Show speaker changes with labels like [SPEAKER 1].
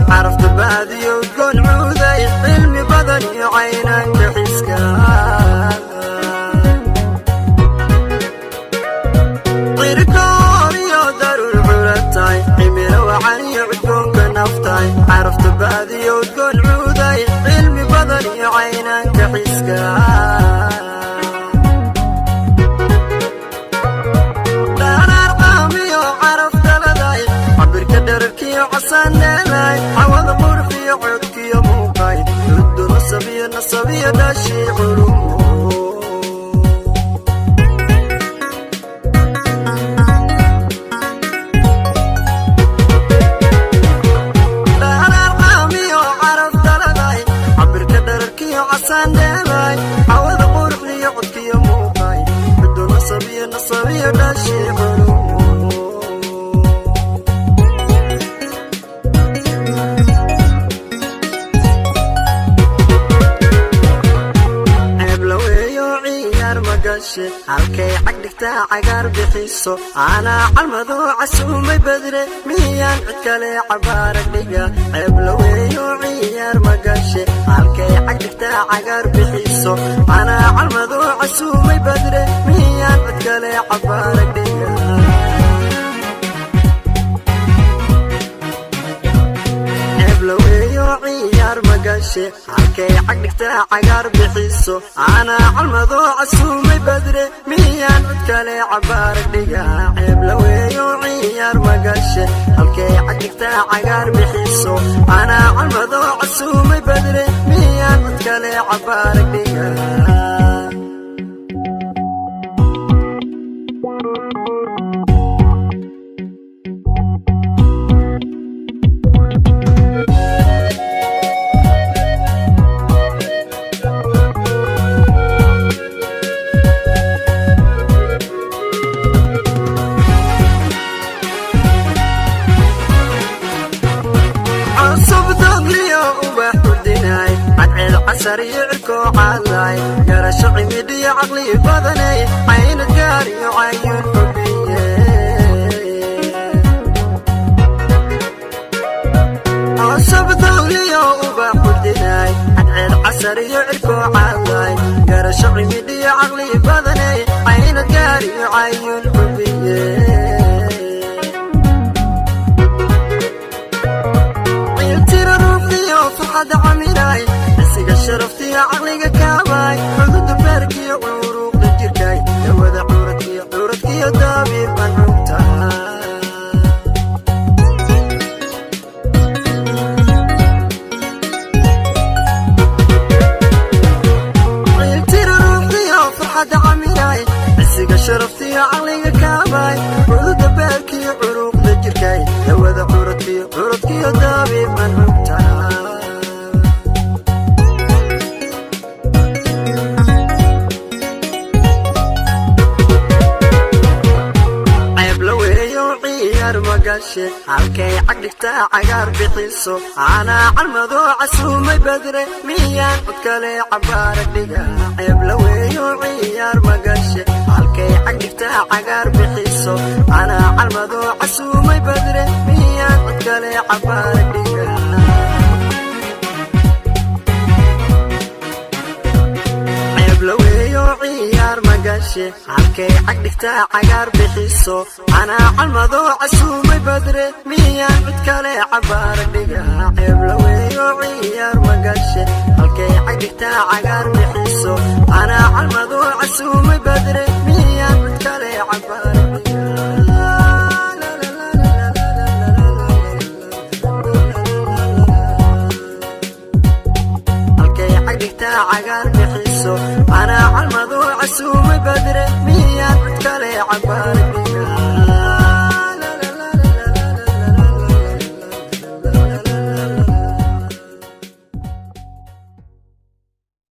[SPEAKER 1] عرفت بعدي وتكون عودي علمي بدني وعينك حسكا غير كوري ودار العرتاي حمير وعني وتكون كنفتاي عرفت بعدي وتكون عودي علمي بدني وعينك حسكا عوض غرفي عودك يا موقعي رد نصبي داشي علوم لا أنا القامي وعرفت لغاي عبر كدرك يا عسان دالاي عوض غرفي عودك يا موقعي رد نصبي داشي علوم halkay cagdhigta cagaar bixiso ana calmado casuumay badre miyaan cid kale cabaarag dhiga ceeb la weeyo ciyaar magashe halkay cagdhigta cagaar bixiso ana calmado casuumay badre miyaan cid kale cabaarag dhiga halkay cagdhigta cagaar bixiso ana calmado casuumay badre miyaan cid kale cabaarag dhiga ceeb la weeyo ciyaar magashe halkay cagdhigta cagaar bixiso ana calmado casuumay badre miyaan cid kale cabaarag dhiga سريعكو عالي يا رشعي مدي عقلي بدني عين الجاري وعين حبيه عصب ثولي وبحدناي عدعيل عسريعكو عالي يا رشعي مدي عقلي بدني عين الجاري وعين حبيه عيلتي روحي وفرحة عميناي شرفتي عقلك كاباي حدود باركي وعروق للجركاي لوذا عورتك يا دابير منعوتها عيلتي روحي وفرحة عميناي عسيق شرفتي عقلك كاباي حدود باركي وعروق للجركاي لوذا عورتك يا دابير منعوتها halkay cagdhigta cagaar bixiso ana calmado casuumay badre miyaan cid kale cabaarag dhiga ceeb la weeyo ciyaar magashe halkay cagdhigta cagaar bixiso ana calmado casuumay badre miyaan cid kale cabaarag dhiga ceeb la weeyo ciyaar magashe halkay cagdhigta cagaar bixiso ana calmado casuumay badre miyaan cid kale cabaarag dhiga ceeb la weeyo ciyaar magashe halkay cagdhigta cagaar bixiso ana calmado casuumay badre miyaan cid kale cabaarag dhiga halkay cagdhigta cagaar bixiso ana calmado casuumay badre miyaan cid kale cabaarag dhiga